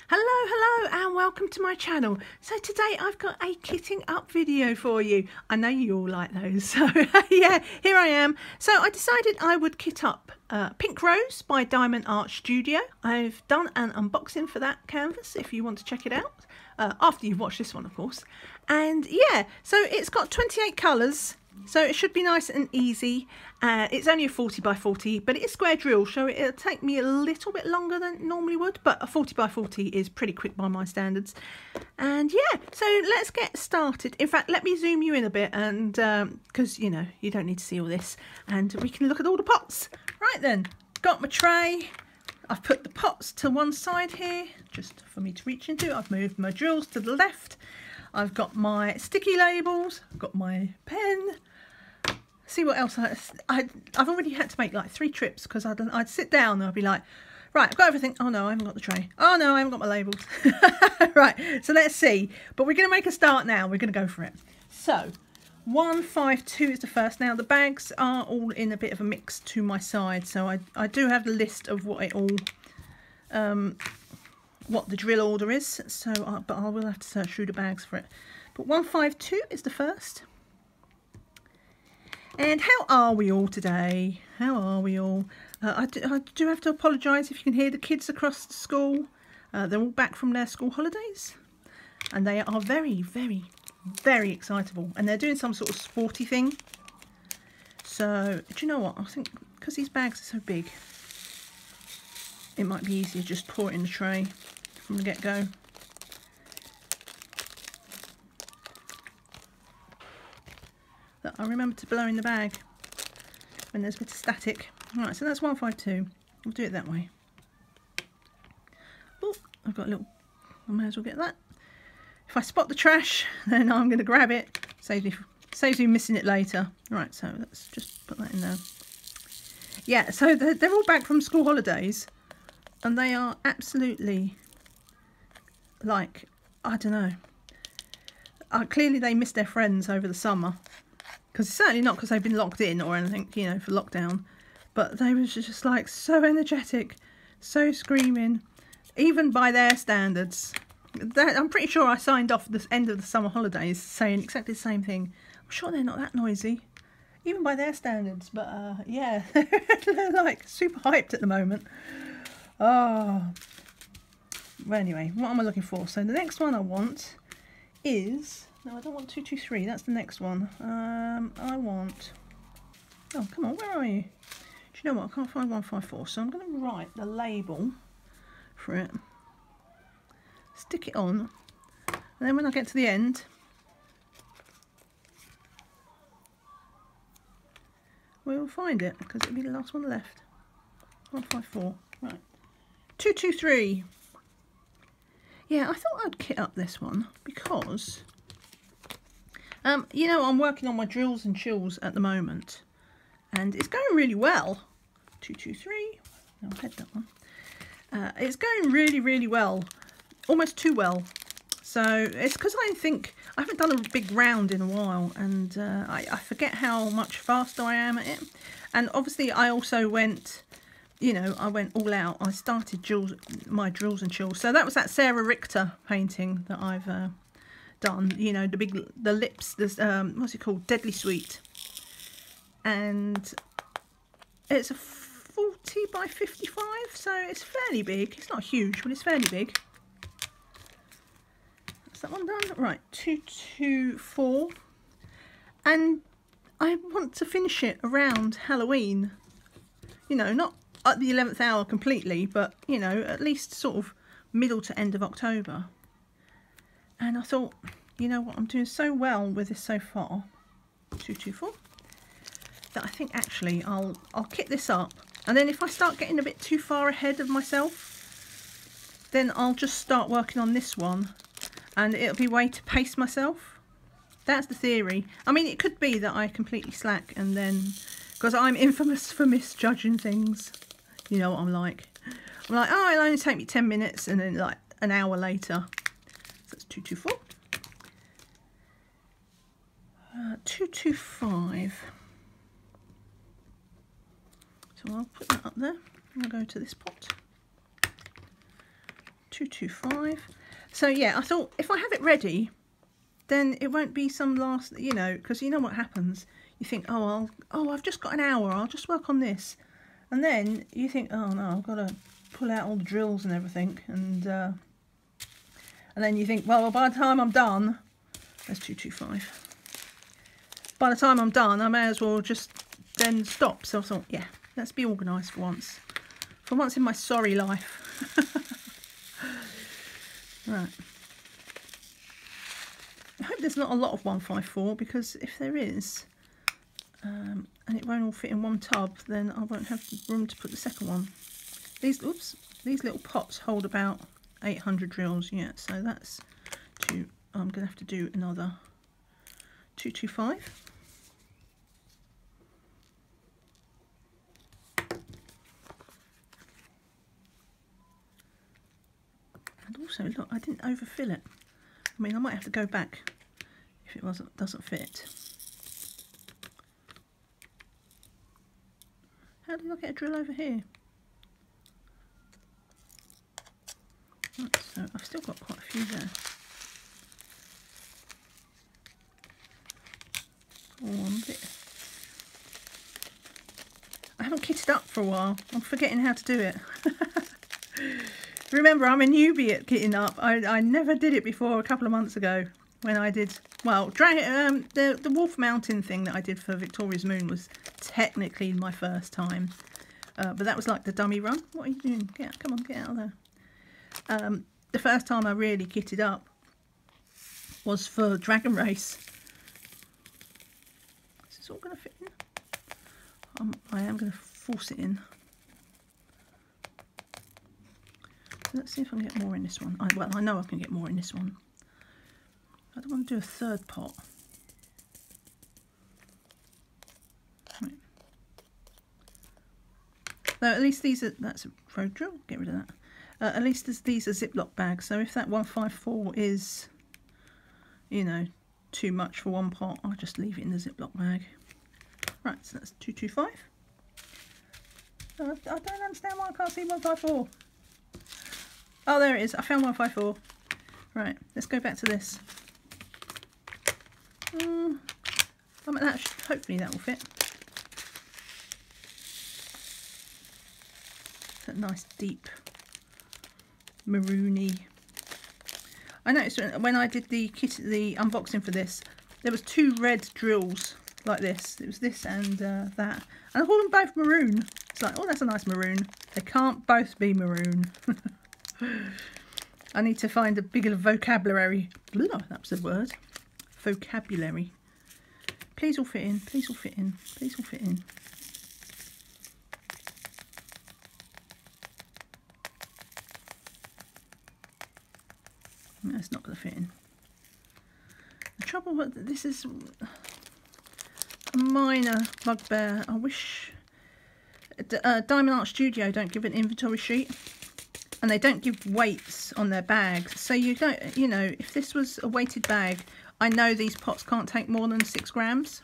Hello and welcome to my channel. So today I've got a kitting up video for you. I know you all like those, so yeah, here I am. So I decided I would kit up Pink Rose by Diamond Art Studio. I've done an unboxing for that canvas if you want to check it out, after you've watched this one of course. And yeah, so it's got 28 colours. So it should be nice and easy. It's only a 40 by 40, but it is square drill, so it'll take me a little bit longer than it normally would, but a 40 by 40 is pretty quick by my standards. And yeah, so let's get started. In fact, let me zoom you in a bit, and because you know you don't need to see all this, and we can look at all the pots. Right then, got my tray. I've put the pots to one side here just for me to reach into. I've moved my drills to the left. I've got my sticky labels, I've got my pen. See what else I've already had to make like 3 trips because I'd sit down and I'd be like, right, I've got everything. Oh no, I haven't got the tray. Oh no, I haven't got my labels. Right, so let's see. But we're going to make a start now. We're going to go for it. So 152 is the first. Now the bags are all in a bit of a mix to my side. So I do have the list of what it all, what the drill order is. So, but I will have to search through the bags for it. But 152 is the first. And how are we all today? How are we all? I do have to apologise if you can hear the kids across the school. They're all back from their school holidays. And they are very, very, very excitable. And they're doing some sort of sporty thing. So, do you know what? I think because these bags are so big, it might be easier just pour it in the tray from the get-go. That I remember to blow in the bag when there's a bit of static. Alright, so that's 152. We'll do it that way. Oh, I've got a little, I may as well get that. If I spot the trash, then I'm going to grab it. Saves me missing it later. Right, so let's just put that in there. Yeah, so they're all back from school holidays. And they are absolutely, like, I don't know. Clearly they missed their friends over the summer. Because it's certainly not because they've been locked in or anything, you know, for lockdown. But they were just like so energetic, so screaming, even by their standards. I'm pretty sure I signed off at the end of the summer holidays saying exactly the same thing. I'm sure they're not that noisy, even by their standards. But yeah, they're like super hyped at the moment. Oh. Well, anyway, what am I looking for? So the next one I want is... No, I don't want 223. That's the next one. I want... Oh, come on. Where are you? Do you know what? I can't find 154. So I'm going to write the label for it. Stick it on. And then when I get to the end, we'll find it. Because it'll be the last one left. 154. Right. 223. Yeah, I thought I'd kit up this one because... you know, I'm working on my drills and chills at the moment, and it's going really well. 223. No, I had that one. It's going really, really well, almost too well. So it's because I haven't done a big round in a while, and I forget how much faster I am at it. And obviously, I also went, you know, I went all out. I started my drills and chills. So that was that Sarah Richter painting that I've done, you know, the lips, this what's it called, Deadly Sweet, and it's a 40 by 55, so it's fairly big. It's not huge, but it's fairly big. That's that one done. Right, 224, and I want to finish it around Halloween, you know, not at the 11th hour completely, but you know, at least sort of middle to end of October. And I thought, you know what, I'm doing so well with this so far, 224, that I think actually I'll kit this up. And then if I start getting a bit too far ahead of myself, then I'll just start working on this one. And it'll be a way to pace myself. That's the theory. I mean, it could be that I completely slack and then, because I'm infamous for misjudging things. You know what I'm like. I'm like, oh, it'll only take me 10 minutes, and then like an hour later. 224. 225. So I'll put that up there. I'll go to this pot. 225. So yeah, I thought if I have it ready, then it won't be some last, you know, because you know what happens. You think, oh, I've just got an hour, I'll just work on this. And then you think, oh no, I've got to pull out all the drills and everything. And then you think, well, by the time I'm done, there's 225. By the time I'm done, I may as well just then stop. So I thought, yeah, let's be organised for once. For once in my sorry life. Right. I hope there's not a lot of 154, because if there is, and it won't all fit in one tub, then I won't have room to put the second one. These little pots hold about 800 drills, yeah, so that's two. I'm going to have to do another 225. And also, look, I didn't overfill it. I mean, I might have to go back if it doesn't fit. How did I get a drill over here? Right, so I've still got quite a few there. One bit. I haven't kitted up for a while. I'm forgetting how to do it. Remember, I'm a newbie at kitting up. I never did it before a couple of months ago when I did, well, the Wolf Mountain thing that I did for Victoria's Moon was technically my first time. But that was like the dummy run. What are you doing? Get out, come on, get out of there. The first time I really kitted up was for Dragon Race. Is this all going to fit in? I am going to force it in. Let's see if I can get more in this one. Well, I know I can get more in this one. I don't want to do a third pot. Right. So at least these are, that's a road drill, get rid of that. At least these are Ziploc bags, so if that 154 is, you know, too much for one pot, I'll just leave it in the Ziploc bag. Right, so that's 225. I don't understand why I can't see 154. Oh, there it is. I found 154. Right, let's go back to this. I mean, hopefully that will fit. That nice deep maroony. I noticed when I did the unboxing for this, there was two red drills like this. It was this and that, and I call them both maroon. It's like, oh, that's a nice maroon. They can't both be maroon. I need to find a bigger vocabulary. Blah, that's the word. Vocabulary. Please all fit in. Please all fit in. Please all fit in. That's not going to fit in. The trouble with this is a minor bugbear. I wish Diamond Art Studio don't give an inventory sheet. And they don't give weights on their bags. So you don't, you know, if this was a weighted bag, I know these pots can't take more than 6 grams.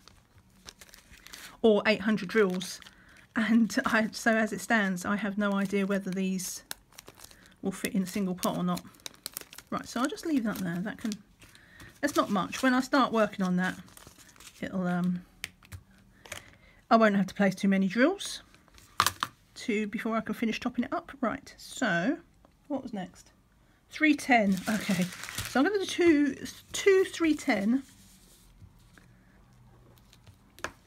Or 800 drills. And so as it stands, I have no idea whether these will fit in a single pot or not. Right, so I'll just leave that there. That's not much. When I start working on that, it'll, I won't have to place too many drills before I can finish topping it up. Right, so what was next? 310. Okay, so I'm going to do two 310,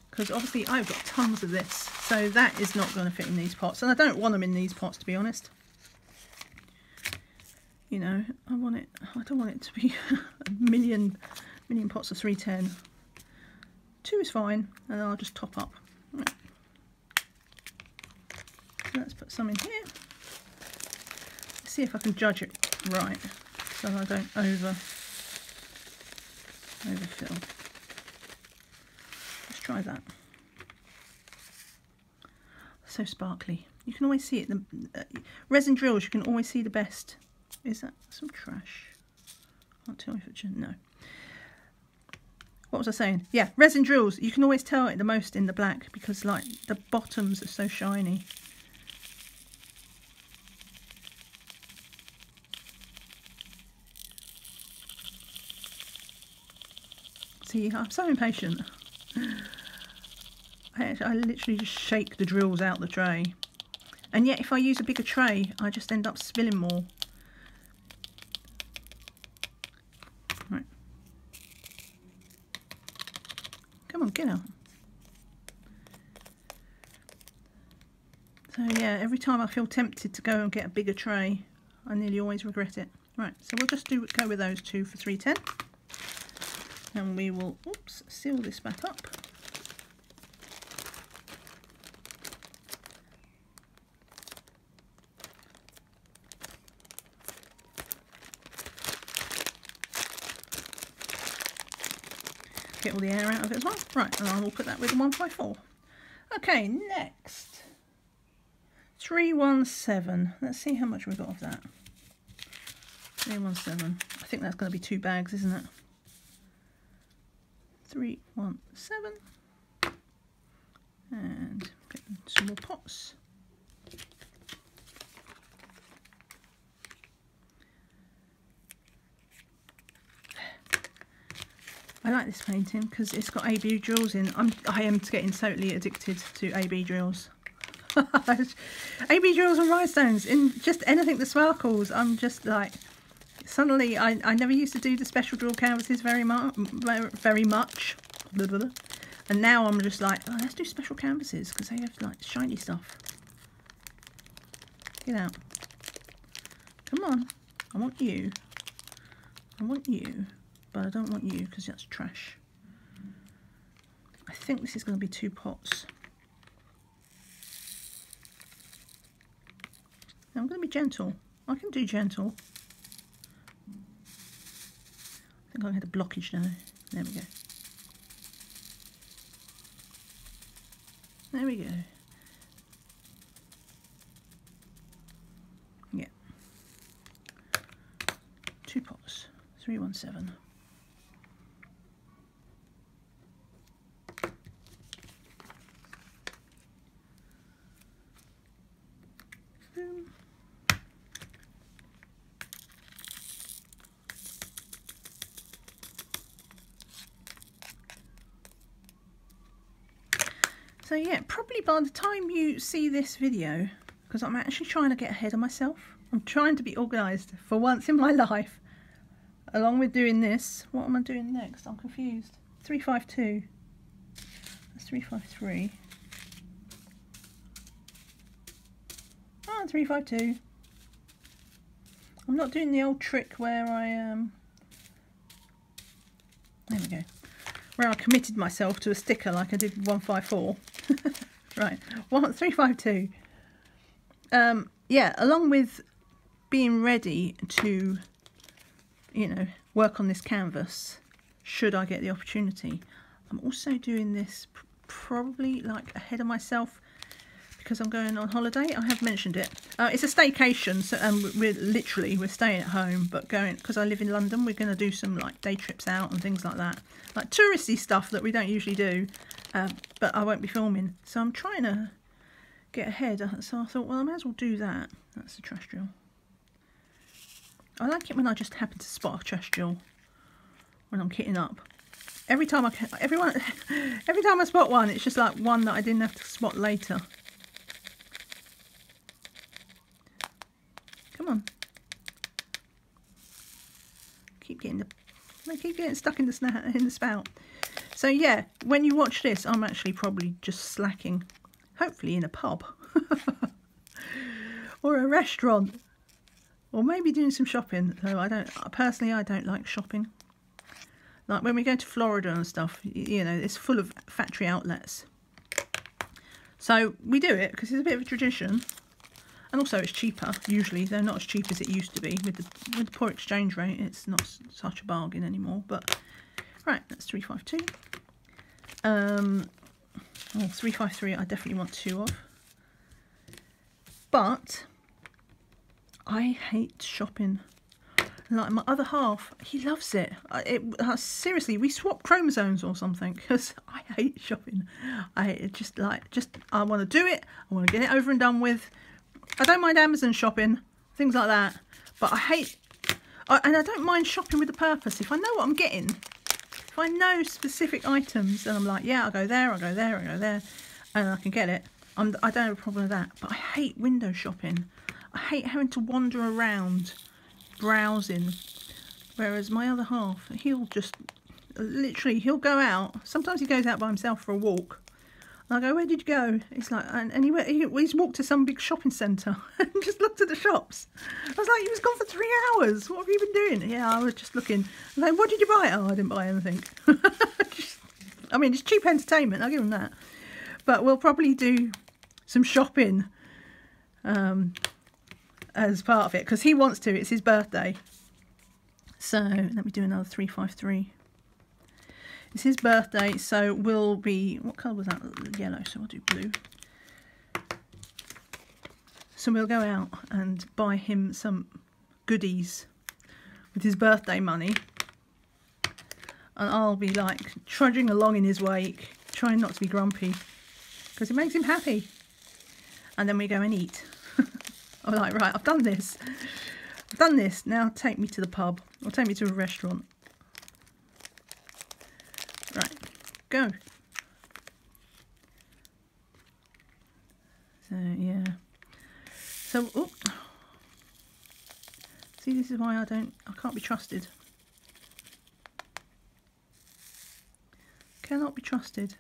because obviously I've got tons of this, so that is not going to fit in these pots, and I don't want them in these pots, to be honest. You know, I don't want it to be a million pots of 310. 2 is fine, and then I'll just top up. Right. Let's put some in here. Let's see if I can judge it right, so I don't overfill. Let's try that. So sparkly. You can always see it. The resin drills, you can always see the best. Is that some trash? Can't tell if it's no. What was I saying? Yeah, resin drills. You can always tell it the most in the black because, like, the bottoms are so shiny. See, I'm so impatient. I literally just shake the drills out the tray. And yet if I use a bigger tray, I just end up spilling more. Right. Come on, get out. So yeah, every time I feel tempted to go and get a bigger tray, I nearly always regret it. Right, so we'll just go with those two for $3.10. And we will, oops, seal this back up. Get all the air out of it as well. Right, and I will put that with the 154. Okay, next. 317. Let's see how much we've got of that. 317. I think that's going to be 2 bags, isn't it? 317. And get some more pots. I like this painting because it's got AB drills in. I am getting totally addicted to AB drills. AB drills and rhinestones in just anything that sparkles. I'm just like, suddenly I never used to do the special drill canvases very much. Blah, blah, blah. And now I'm just like, oh, let's do special canvases because they have like shiny stuff. Get out. Come on. I want you. I want you. But I don't want you because that's trash. I think this is going to be 2 pots. Now I'm going to be gentle. I can do gentle. I think I had a blockage now. There we go. There we go. Yeah. 2 pots. 317. So yeah, probably by the time you see this video, because I'm actually trying to get ahead of myself. I'm trying to be organised for once in my life. Along with doing this, what am I doing next? I'm confused. 352. That's 353. Oh, 352. I'm not doing the old trick where I there we go. Where I committed myself to a sticker like I did with 154. Right, 352. Yeah, along with being ready to, you know, work on this canvas, should I get the opportunity, I'm also doing this probably like ahead of myself because I'm going on holiday. I have mentioned it. It's a staycation, so we're staying at home, but going, because I live in London, we're going to do some like day trips out and things like that, like touristy stuff that we don't usually do, but I won't be filming. So I'm trying to get ahead. So I thought, well, I might as well do that. That's the trash drill. I like it when I just happen to spot a trash drill when I'm kitting up. Every time I spot one, it's just like one that I didn't have to spot later. Come on. Keep getting stuck in the spout. So yeah, when you watch this, I'm actually probably just slacking, hopefully in a pub or a restaurant, or maybe doing some shopping. Though I don't like shopping. Like when we go to Florida and stuff, you know, it's full of factory outlets. So we do it because it's a bit of a tradition. And also it's cheaper, usually. They're not as cheap as it used to be. With the poor exchange rate, it's not such a bargain anymore. But, right, that's 352. 353 I definitely want 2 of. But, I hate shopping. Like my other half, he loves it. Seriously, we swap chromosomes or something, because I hate shopping. I want to do it. I want to get it over and done with. I don't mind Amazon shopping, things like that, but I don't mind shopping with a purpose. If I know what I'm getting, If I know specific items and I'm like, yeah, I'll go there, I'll go there, I'll go there, and I can get it, I don't have a problem with that. But I hate window shopping. I hate having to wander around browsing. Whereas my other half, he'll just, literally, he'll go out. Sometimes he goes out by himself for a walk. And I go, where did you go? He's like, and he's walked to some big shopping centre and just looked at the shops. I was like, you was gone for 3 hours. What have you been doing? Yeah, I was just looking. I was like, what did you buy? Oh, I didn't buy anything. I mean, it's cheap entertainment, I'll give him that. But we'll probably do some shopping as part of it, because he wants to. It's his birthday. So let me do another 353. It's his birthday, so we'll be, what colour was that? Yellow, so I'll do blue. So we'll go out and buy him some goodies with his birthday money. And I'll be like trudging along in his wake, trying not to be grumpy, because it makes him happy. And then we go and eat. I'm like, right, I've done this. I've done this, now take me to the pub, or take me to a restaurant. Right, go. So, yeah. So, oh. See, this is why I can't be trusted. Cannot be trusted.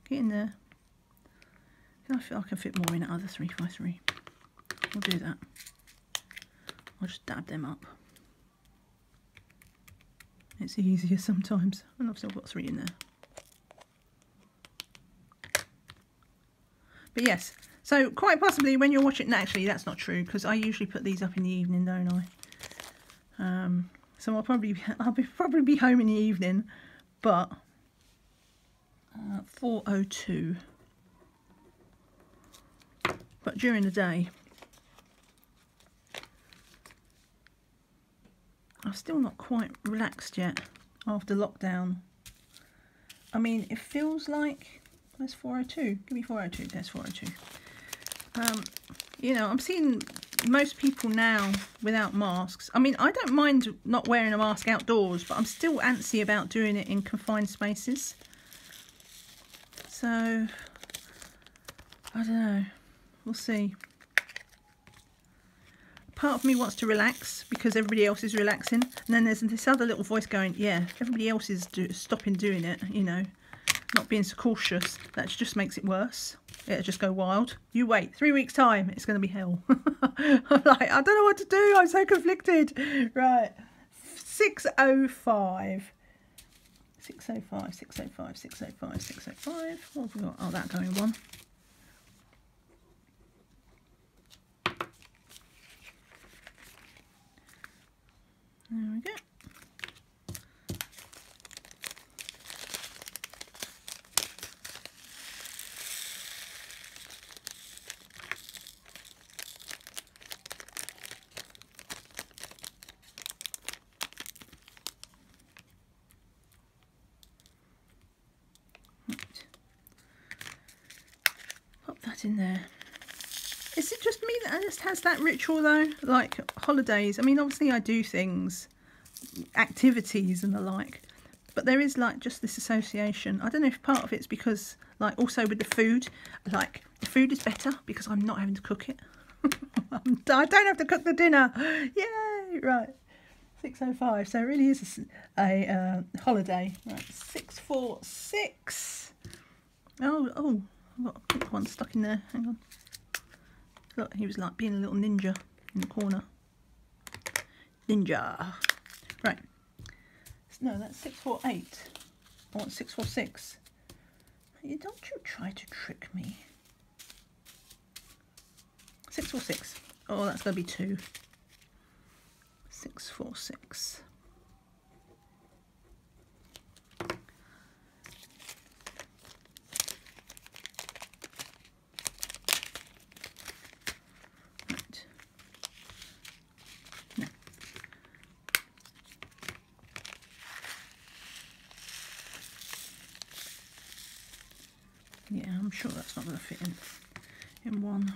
Get in there. I feel I can fit more in that other 353. We'll do that. I'll just dab them up. It's easier sometimes. And I've still got 3 in there. But yes, so quite possibly when you're watching, actually that's not true, because I usually put these up in the evening, don't I? So I'll probably be home in the evening, but 4:02. But during the day, I'm still not quite relaxed yet after lockdown. I mean, it feels like, where's 4:02? Give me 4:02, there's 4:02. You know, I'm seeing most people now without masks. I mean, I don't mind not wearing a mask outdoors, but I'm still antsy about doing it in confined spaces. So, I don't know. We'll see. Part of me wants to relax because everybody else is relaxing. And then there's this other little voice going, yeah, everybody else is stopping doing it, you know. Not being so cautious. That just makes it worse. It'll just go wild. You wait. 3 weeks' time, it's going to be hell. I'm like, I don't know what to do. I'm so conflicted. Right. 6:05. 6:05, 6:05, 6:05, 6:05. What have we got? Oh, that going one. There we go. Right. Pop that in there. Is it just me that just has that ritual though? Like holidays. I mean, obviously I do things, activities and the like, but there is like just this association. I don't know if part of it's because like also with the food, like the food is better because I'm not having to cook it. I don't have to cook the dinner. Yay! Right. 6:05. So it really is a holiday. Right. 646. Oh, I've got a pink one stuck in there. Hang on. Look, he was like being a little ninja in the corner. Ninja. Right. No, that's 648. I want 646. Don't you try to trick me. 646. Oh, that's going to be 2. 646. Yeah, I'm sure that's not going to fit in one.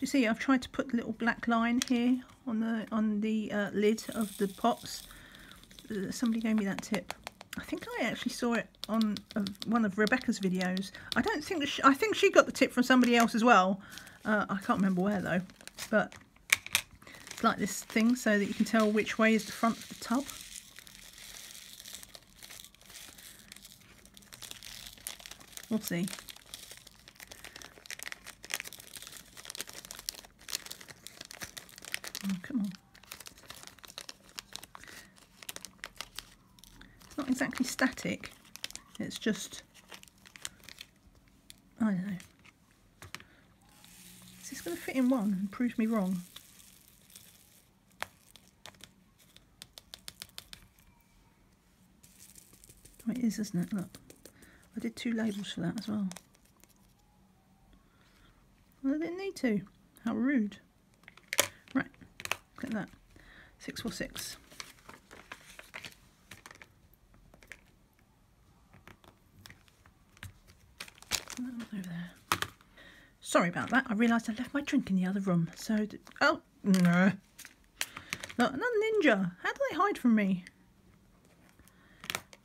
you see I've tried to put the little black line here on the lid of the pots. Somebody gave me that tip. I think I actually saw it on one of Rebecca's videos. I think she got the tip from somebody else as well. I can't remember where though. But it's like this thing so that you can tell which way is the front of the tub. We'll see. Oh, come on. It's not exactly static. It's just, I don't know. Is this going to fit in one and prove me wrong? Oh, it is, isn't it? Look. I did 2 labels for that as well. Well, I didn't need to. How rude. Right, look at that. 646. Over there. Sorry about that. I realised I left my drink in the other room. So, oh no! Look, another ninja. How do they hide from me?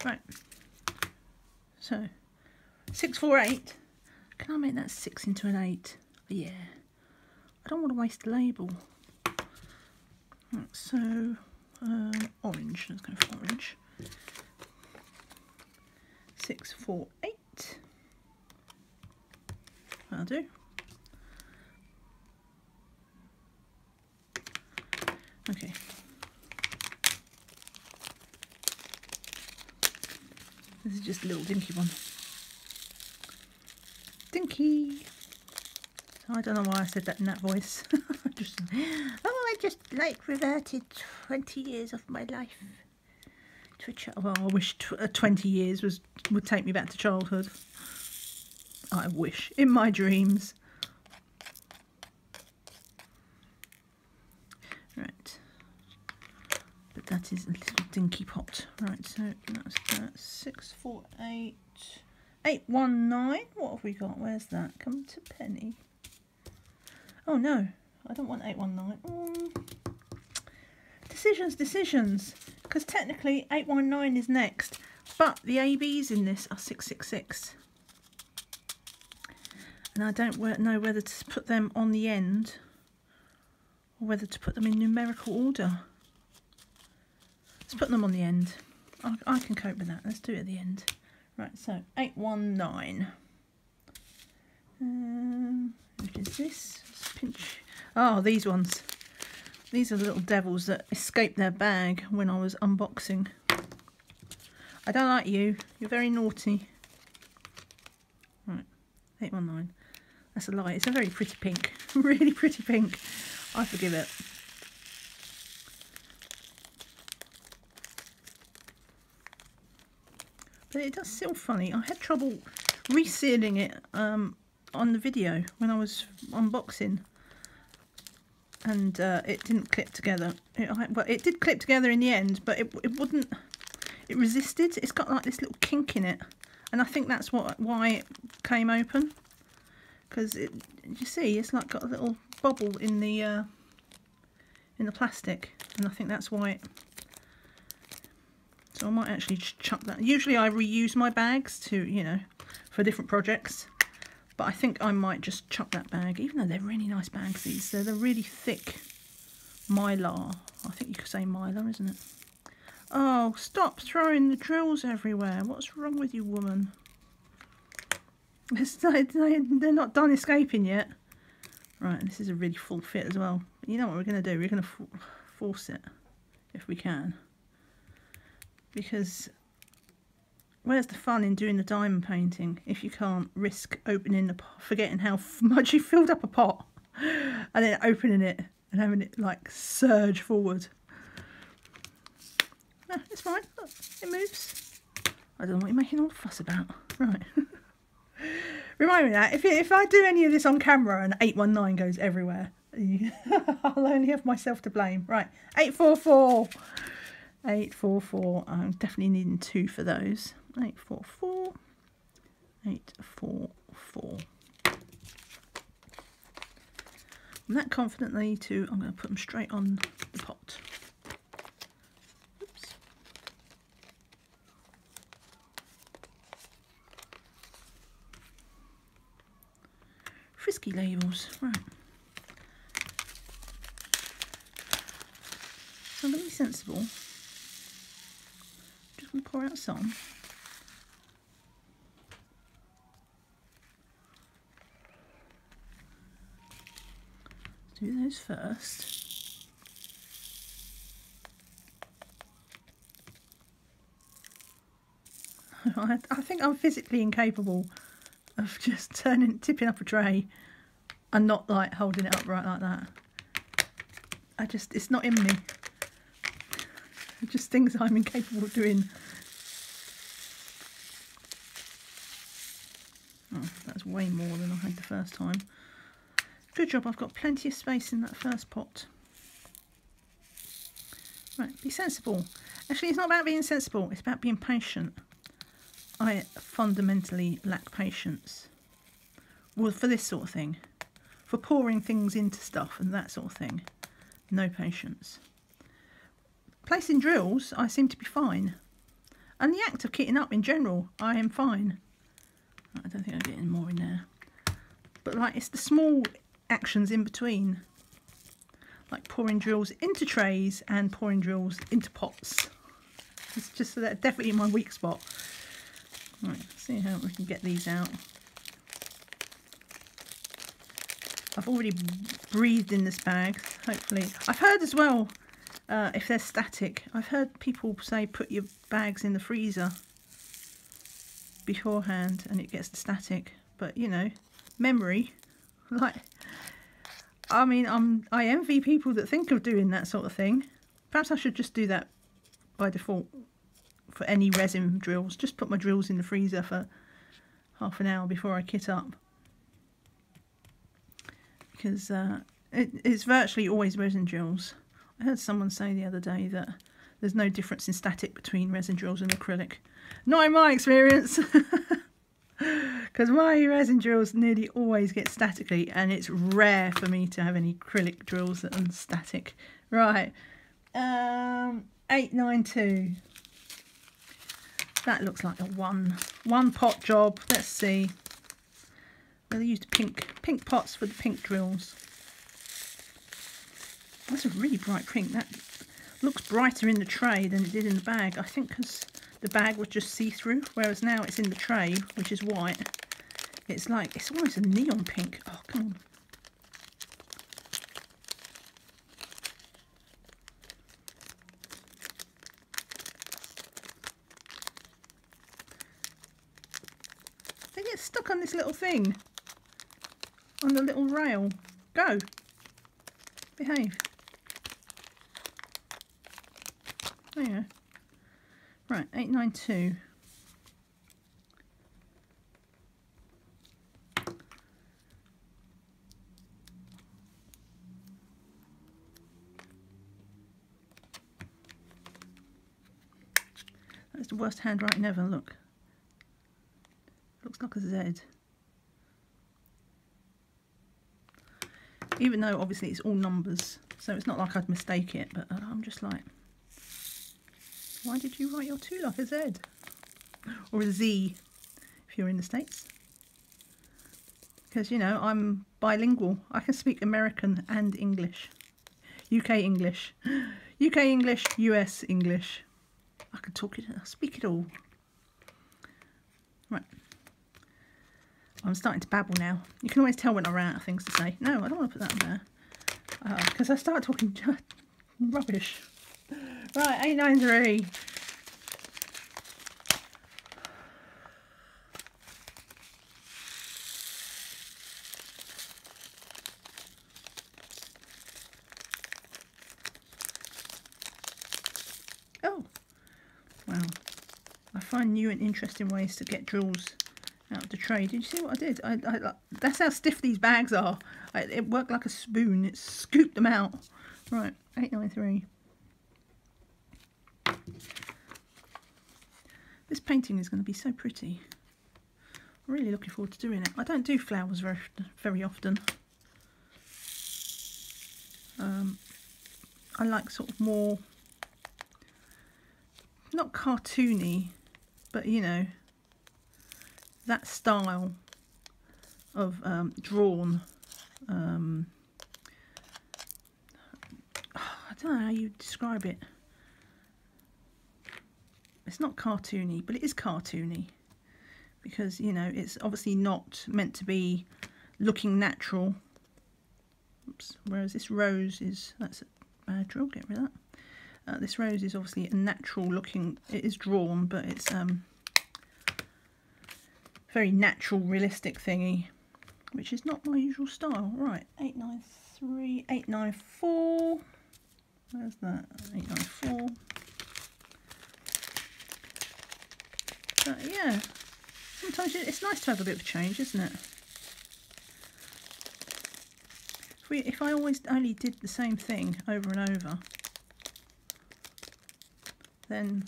Right. So, 648. Can I make that 6 into an 8? Yeah. I don't want to waste the label. Right, so, orange. Let's go for orange. 648. That'll do. Okay. This is just a little dinky one. Dinky. I don't know why I said that in that voice. I just like reverted 20 years of my life to a well, I wish 20 years would take me back to childhood. I wish, in my dreams. Right. But that is a little dinky pot. Right, so that's that. 648. 819. What have we got? Where's that? Come to penny. Oh no, I don't want 819. Decisions. Because technically 819 is next, but the ABs in this are 666. And I don't know whether to put them on the end or whether to put them in numerical order. Let's put them on the end. I can cope with that. Let's do it at the end. Right, so 819. Which is this? Let's pinch. Oh, these ones. These are the little devils that escaped their bag when I was unboxing. I don't like you. You're very naughty. Right, 819. That's a lie. It's a very pretty pink. Really pretty pink. I forgive it. But it does seal funny. I had trouble resealing it on the video when I was unboxing. And it didn't clip together. Well, it did clip together in the end, but it wouldn't. It resisted. It's got like this little kink in it. And I think that's why it came open. Because you see, it's like got a little bubble in the plastic, and I think that's why it. So I might actually just chuck that. Usually I reuse my bags to, for different projects, but I think I might just chuck that bag, even though they're really nice bags. These they're really thick mylar. I think you could say mylar, isn't it? Oh, stop throwing the drills everywhere! What's wrong with you, woman? They're not done escaping yet. Right, this is a really full fit as well. But you know what we're going to do? We're going to force it, if we can. Because where's the fun in doing the diamond painting if you can't risk opening the pot, forgetting how much you filled up a pot, and then opening it and having it like surge forward? No, it's fine. Look, it moves. I don't know what you're making all the fuss about. Right. Remind me of that if I do any of this on camera and 819 goes everywhere, I'll only have myself to blame. Right, 844. 844. I'm definitely needing 2 for those. 844. 844. I'm that confidently to, I'm going to put them straight on the pot. Oops. Frisky labels, right. So I'm going to be sensible. I'm just going to pour out some. Do those first. I think I'm physically incapable of just tipping up a tray and not like holding it upright like that. It's not in me. It's just things I'm incapable of doing. Oh, that's way more than I had the first time. Good job, I've got plenty of space in that first pot. Right, be sensible. Actually, it's not about being sensible, it's about being patient. I fundamentally lack patience. Well, for this sort of thing. For pouring things into stuff and that sort of thing. No patience. Placing drills, I seem to be fine. And the act of kitting up in general, I am fine. I don't think I'm getting more in there. But like, it's the small actions in between, like pouring drills into trays and pouring drills into pots. It's just definitely my weak spot. Right, let's see how we can get these out. I've already breathed in this bag, hopefully. I've heard as well, if they're static, I've heard people say put your bags in the freezer beforehand and it gets the static, but you know, memory, like, I mean, I envy people that think of doing that sort of thing. Perhaps I should just do that by default for any resin drills. Just put my drills in the freezer for half an hour before I kit up. Because it's virtually always resin drills. I heard someone say the other day that there's no difference in static between resin drills and acrylic. Not in my experience. Because my resin drills nearly always get statically, and it's rare for me to have any acrylic drills that are static. Right, 892. That looks like a one pot job. Let's see. Well, they used pink pots for the pink drills. That's a really bright pink. That looks brighter in the tray than it did in the bag. I think because the bag was just see-through, whereas now it's in the tray, which is white. It's like, it's almost a neon pink. Oh, come on. They get stuck on this little thing. On the little rail. Go. Behave. There you go. Right, 892. That's the worst handwriting ever, look. Looks like a Z. Even though obviously it's all numbers, so it's not like I'd mistake it, but I'm just like, why did you write your 2 like a Z? Or a Z, if you're in the States. Because, you know, I'm bilingual. I can speak American and English. UK English. UK English, US English. I can talk it, I speak it all. Right. I'm starting to babble now. You can always tell when I run out of things to say. No, I don't want to put that in there. Because I start talking rubbish. Right, 893. Oh, wow. I find new and interesting ways to get drills out of the tray. Did you see what I did? That's how stiff these bags are. It worked like a spoon. It scooped them out. Right, 893. This painting is going to be so pretty. I'm really looking forward to doing it. I don't do flowers very often. I like sort of more, not cartoony, but you know, that style of drawn. I don't know how you describe it. It's not cartoony, but it is cartoony because, you know, it's obviously not meant to be looking natural. Oops. Whereas this rose is, that's a bad drill, get rid of that. This rose is obviously a natural looking, it is drawn, but it's very natural, realistic thingy, which is not my usual style. Right, 893, 894. Where's that? 894. But yeah, sometimes it's nice to have a bit of a change, isn't it? If I always only did the same thing over and over, then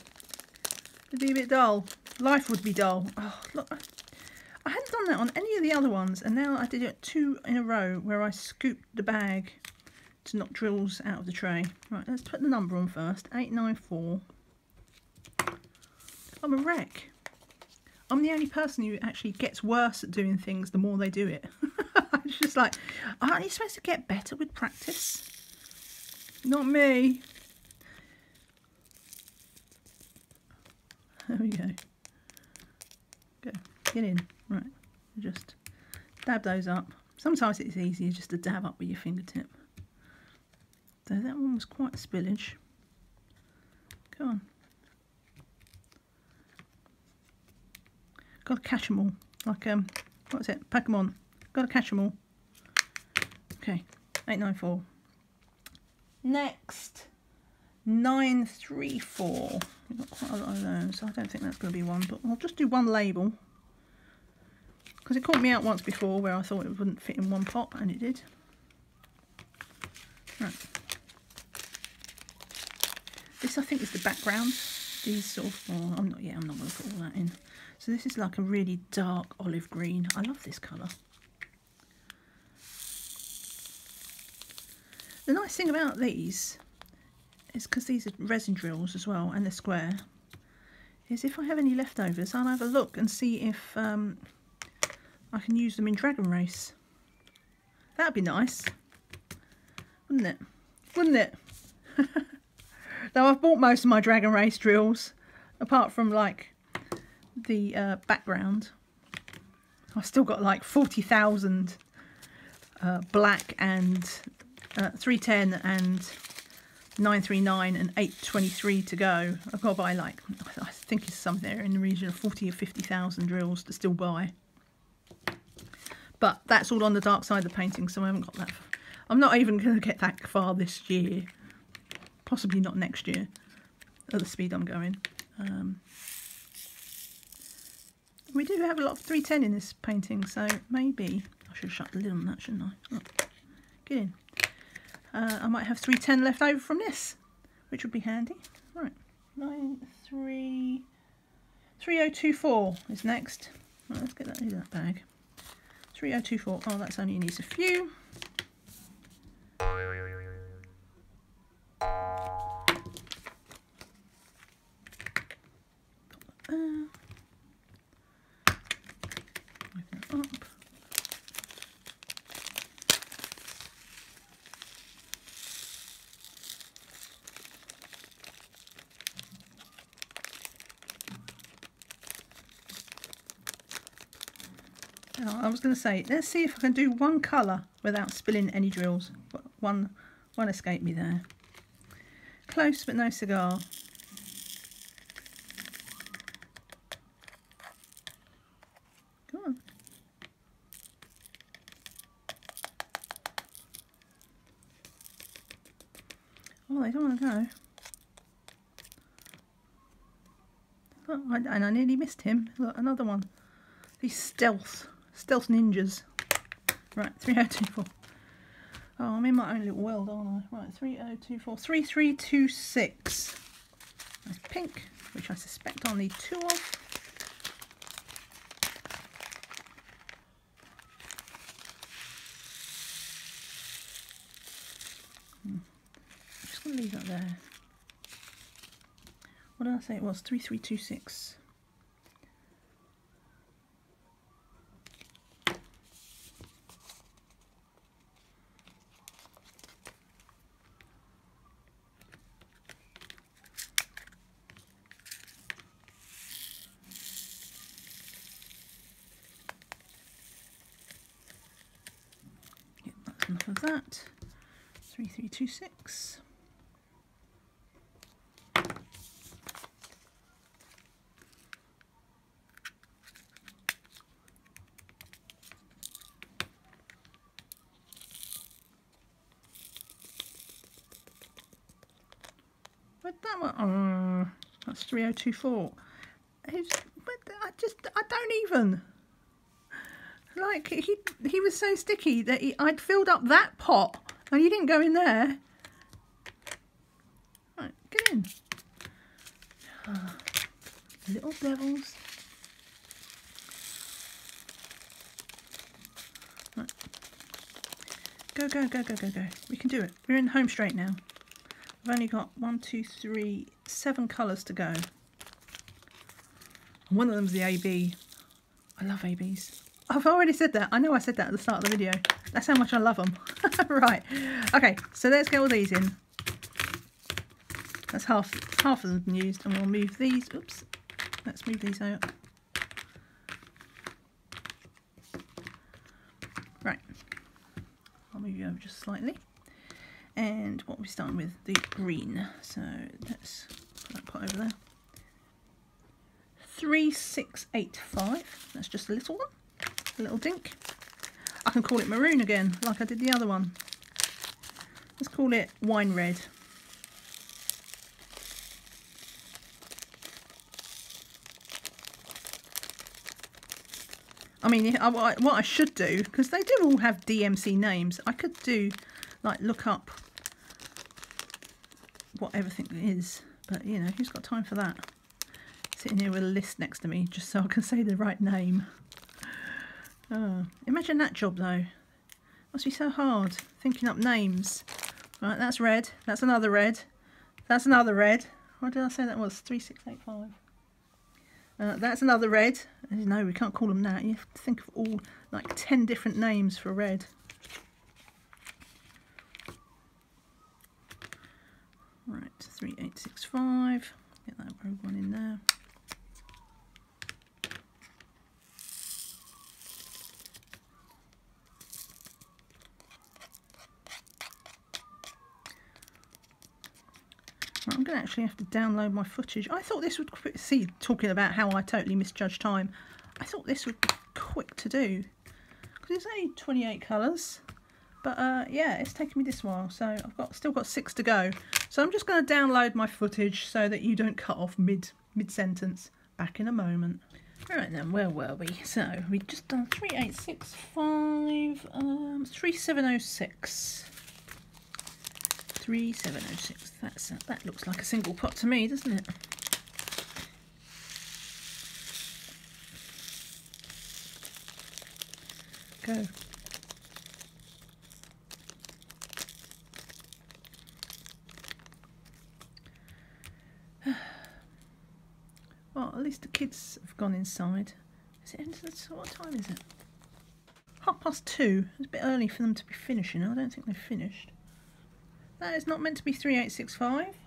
it'd be a bit dull. Life would be dull. Oh, look, I hadn't done that on any of the other ones, and now I did it 2 in a row where I scooped the bag to knock drills out of the tray. Right, let's put the number on first. 894. I'm a wreck. I'm the only person who actually gets worse at doing things the more they do it. It's just like, aren't you supposed to get better with practice? Not me. There we go. Go, get in. Right, just dab those up. Sometimes it's easier just to dab up with your fingertip. So that one was quite a spillage. Go on. Got to catch them all. Like, what is it? Pokemon. Got to catch them all. Okay, 894. Next, 934. We've got quite a lot of those, so I don't think that's going to be one, but I'll just do one label. Because it caught me out once before where I thought it wouldn't fit in one pot, and it did. Right. This, I think, is the background. These sort of, oh, I'm not going to put all that in. So this is like a really dark olive green. I love this colour. The nice thing about these is, because these are resin drills as well, and they're square, is if I have any leftovers, I'll have a look and see if I can use them in Dragon Race. That'd be nice, wouldn't it? Wouldn't it? Though I've bought most of my Dragon Race drills, apart from like the background. I've still got like 40,000 black and 310 and 939 and 823 to go. I've got to buy, like, I think it's something in the region of 40 or 50,000 drills to still buy. But that's all on the dark side of the painting, so I haven't got that. I'm not even going to get that far this year. Possibly not next year at the speed I'm going. We do have a lot of 310 in this painting, so maybe I should have shut the lid on that, shouldn't I? Look, get in. I might have 310 left over from this, which would be handy. Right, 3024 is next. Right, let's get that into that bag. 3024. Oh, that's only needs a few. Up. I was going to say, let's see if I can do one colour without spilling any drills. One escaped me there. Close but no cigar. Come on. Oh, they don't want to go. Oh, and I nearly missed him. Look, another one. These stealth ninjas. Right, 3024. Oh, I'm in my own little world, aren't I? Right, 3024. 3326. Nice pink, which I suspect I'll need 2 of. just going to leave that there. What did I say it was? 3326. Yep, that's enough of that. 3326. Where'd that one? Oh, that's 3024. I don't even. Like, he was so sticky that I'd filled up that pot and he didn't go in there. Right, get in. Oh, little devils. Right. Go, go, go, go, go, go. We can do it. We're in home straight now. I've only got 1, 2, 3, 7 colours to go. And one of them's the AB. I love ABs. I've already said that. I know I said that at the start of the video. That's how much I love them. Right. Okay, so let's get all these in. That's half of them used, and we'll move these. Oops. Let's move these out. Right. I'll move you over just slightly. And what we're starting with, the green. So let's put that pot over there. 3685. That's just a little one, a little dink. I can call it maroon again, like I did the other one. Let's call it wine red. I mean, what I should do, because they do all have DMC names, I could do, like, look up what everything is, but you know, who's got time for that? Sitting here with a list next to me just so I can say the right name. Oh, imagine that job though. Must be so hard thinking up names. Right, that's red. That's another red. That's another red. What did I say that was? 3685. That's another red. No, we can't call them that. You have to think of all like 10 different names for red. Right, 3865. Get that rogue one in there. Right, I'm going to actually have to download my footage. I thought this would see, talking about how I totally misjudged time. I thought this would be quick to do because it's only 28 colours. But yeah, it's taken me this while, so I've still got 6 to go. So I'm just going to download my footage so that you don't cut off mid-sentence. Back in a moment. Right then, where were we? So we've just done 3865, 3706. 3706. That looks like a single pot to me, doesn't it? Go. Well, at least the kids have gone inside. Is it? What time is it? 2:30. It's a bit early for them to be finishing. I don't think they've finished. That is not meant to be 3865.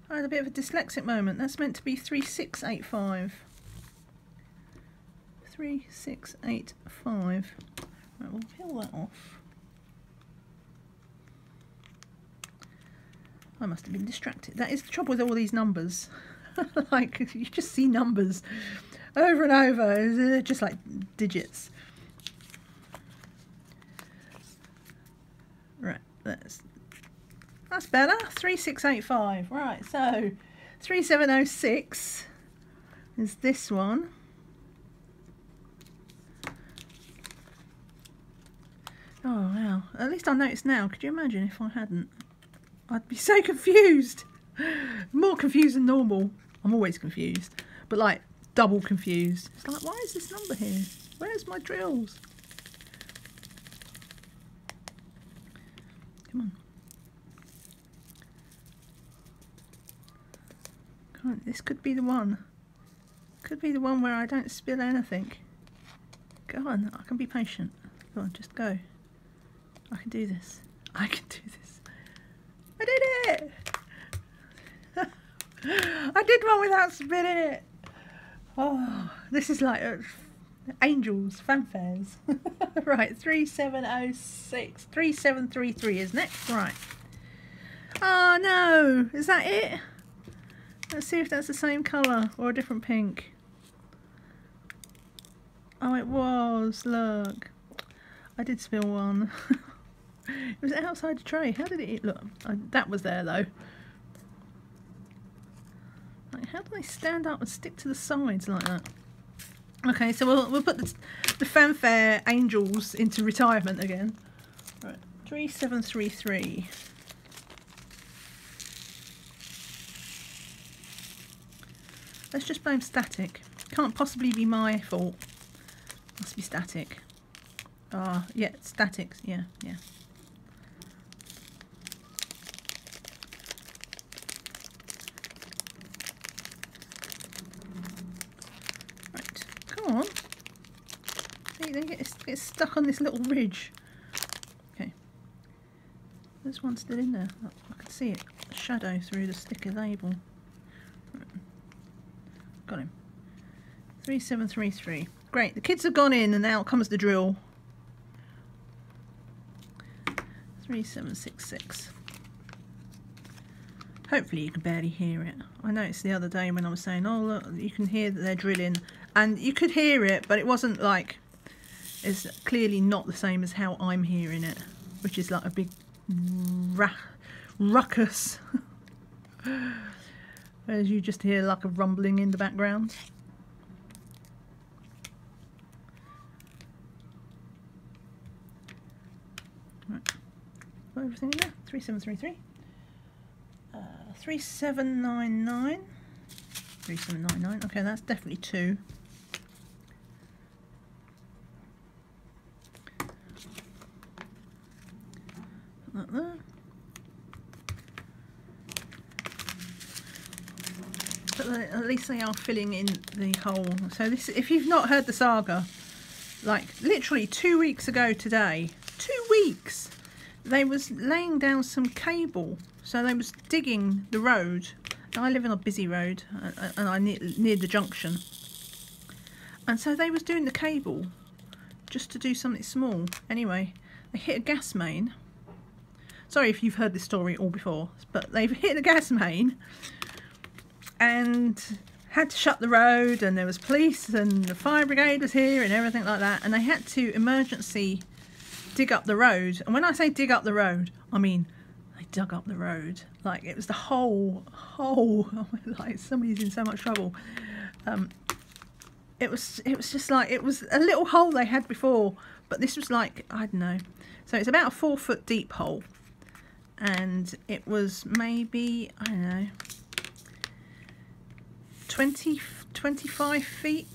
I had a bit of a dyslexic moment. That's meant to be 3685. 3685. Right, we'll peel that off. I must have been distracted. That is the trouble with all these numbers. Like, you just see numbers over and over. They're just like digits. Right, that's better. 3685. Right, so 3706 is this one. Oh wow, at least I noticed now. Could you imagine if I hadn't? I'd be so confused. More confused than normal. I'm always confused, but like double confused. It's like, why is this number here? Where's my drills? Come on. Oh, this could be the one. Could be the one where I don't spill anything. Go on, I can be patient. Go on, just go. I can do this. I can do this. I did it! I did one without spilling it. Oh, this is like angels, fanfares. Right, 3706. 3733 is next. Right. Oh no, is that it? Let's see if that's the same colour or a different pink. Oh, it was. Look, I did spill one. It was outside the tray. How did it eat? Look, that was there though. Like, how do they stand up and stick to the sides like that? Okay, so we'll put the fanfare angels into retirement again. Right, 3733. Let's just blame static. Can't possibly be my fault. Must be static. Ah, yeah, statics. Yeah. Right, come on. They get stuck on this little ridge. Okay. There's one still in there. I can see it. Shadow through the sticker label. Got him. 3733. Great. The kids have gone in and now comes the drill. 3766. Hopefully you can barely hear it. I noticed the other day when I was saying, oh look, you can hear that they're drilling. And you could hear it, but it wasn't like, it's clearly not the same as how I'm hearing it. Which is like a big ruckus. Whereas you just hear like a rumbling in the background. Right. Got everything in there? 3733. 3799. 3799. Okay, that's definitely 2. Like that. But at least they are filling in the hole. So this, if you've not heard the saga, like literally 2 weeks ago today, 2 weeks, they was laying down some cable. So they was digging the road. Now, I live on a busy road and I near the junction. And so they was doing the cable just to do something small. Anyway, they hit a gas main. Sorry if you've heard this story all before, but they've hit a gas main and had to shut the road, and there was police and the fire brigade was here and everything like that, and they had to emergency dig up the road. And when I say dig up the road, I mean they dug up the road. Like it was the whole like somebody's in so much trouble. It was just like, it was a little hole they had before, but this was like, I don't know. So it's about a 4 foot deep hole, and it was maybe, I don't know, 25 feet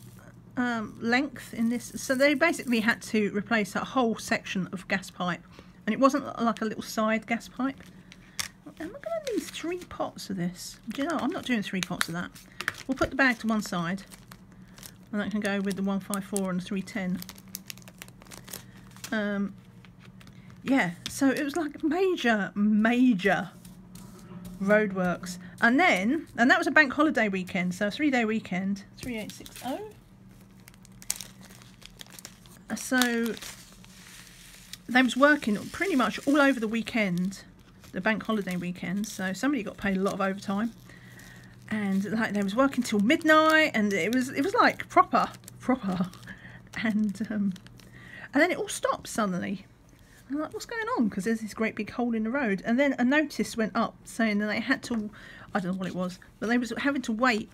length in this. So they basically had to replace a whole section of gas pipe, and it wasn't like a little side gas pipe. Am I going to need 3 pots of this? Do you know, I'm not doing 3 pots of that. We'll put the bag to one side, and that can go with the 154 and the 310. Yeah, so it was like major roadworks. And that was a bank holiday weekend, so a 3-day weekend. 3860. So they was working pretty much all over the weekend, the bank holiday weekend. So somebody got paid a lot of overtime, and like they was working till midnight, and it was like proper, and then it all stopped suddenly. I'm like, what's going on? Because there's this great big hole in the road, and then a notice went up saying that they had to, I don't know what it was, but they was having to wait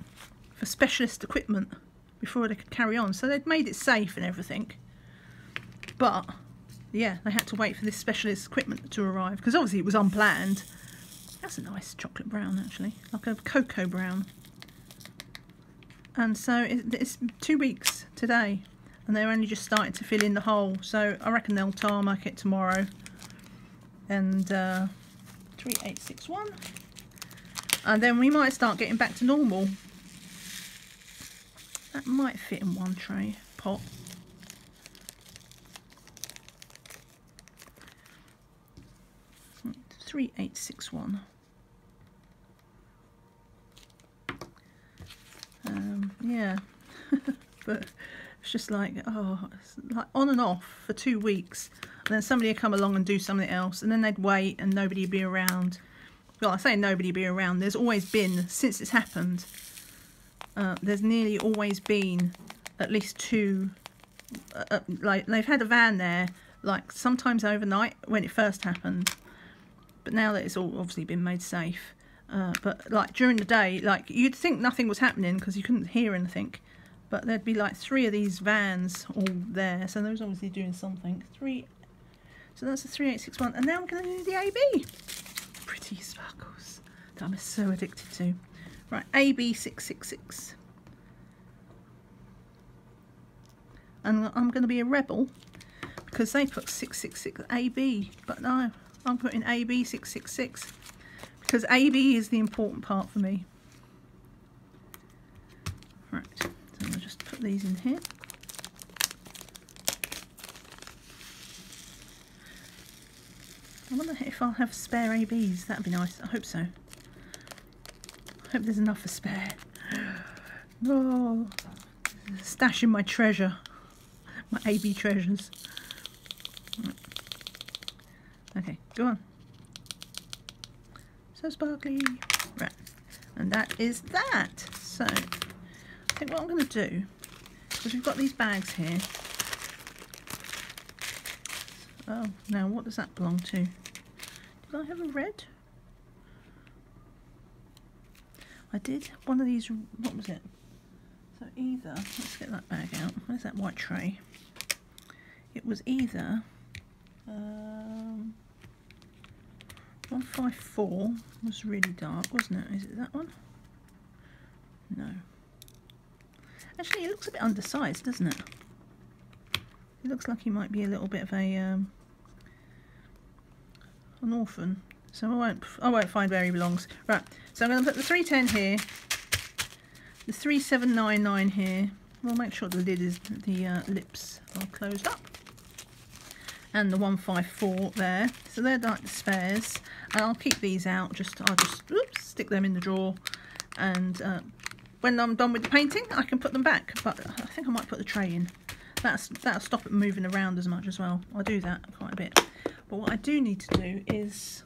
for specialist equipment before they could carry on. So they'd made it safe and everything, but yeah, they had to wait for this specialist equipment to arrive, because obviously it was unplanned. That's a nice chocolate brown, actually, like a cocoa brown. And so it's 2 weeks today, and they're only just starting to fill in the hole. So I reckon they'll tarmac it tomorrow. And 3861. and then we might start getting back to normal. That might fit in one tray pot. Right, 3861. Yeah, but it's just like, oh, it's like on and off for 2 weeks, and then somebody would come along and do something else, and then they'd wait and nobody would be around. Well, I say nobody would be around, there's always been, since it's happened, there's nearly always been at least 2, like they've had a van there, like sometimes overnight when it first happened, but now that it's all obviously been made safe. But like during the day, like you'd think nothing was happening because you couldn't hear anything, but there'd be like 3 of these vans all there, so they was obviously doing something. 3, so that's a 3861, and now we're going to do the AB. Pretty sparkles that I'm so addicted to. Right, AB 666, and I'm going to be a rebel because they put 666 AB, but no, I'm putting AB 666. Because AB is the important part for me. Right, so I'll just put these in here. I wonder if I'll have spare ABs. That'd be nice. I hope so. I hope there's enough for spare. Oh, stashing my treasure. My AB treasures. Right. Okay, go on. So sparkly. Right, and that is that. So I think what I'm going to do, because we've got these bags here. Oh, now what does that belong to? Did I have a red? I did one of these. What was it? So either, let's get that bag out. Where's that white tray? It was either 154 was really dark, wasn't it? Is it that one? No. Actually, it looks a bit undersized, doesn't it? It looks like he might be a little bit of a an orphan. So I won't find where he belongs. Right. So I'm going to put the 310 here, the 3799 here. We'll make sure the lid is the lips are closed up. And the 154 there, so they're like the spares, and I'll keep these out. I'll just oops, stick them in the drawer, and when I'm done with the painting, I can put them back. But I think I might put the tray in. That'll stop it moving around as much as well. I do that quite a bit. But what I do need to do is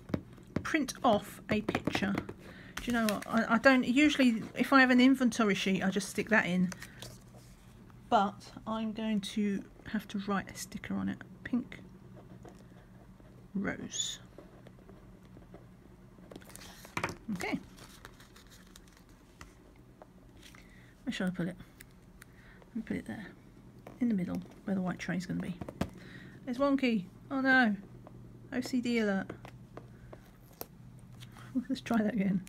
print off a picture. Do you know what? I don't usually, if I have an inventory sheet, I just stick that in. But I'm going to have to write a sticker on it. Pink rose. Okay. Where shall I put it? Let me put it there. In the middle, where the white tray is going to be. It's wonky. Oh no. OCD alert. Let's try that again.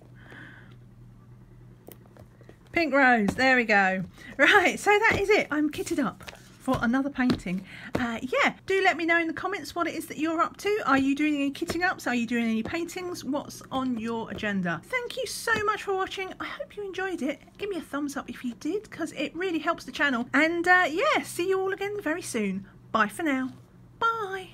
Pink rose. There we go. Right, so that is it. I'm kitted up for another painting. Yeah, do let me know in the comments what it is that you're up to. Are you doing any kitting ups? Are you doing any paintings? What's on your agenda? Thank you so much for watching. I hope you enjoyed it. Give me a thumbs up if you did, because it really helps the channel. And yeah, see you all again very soon. Bye for now. Bye.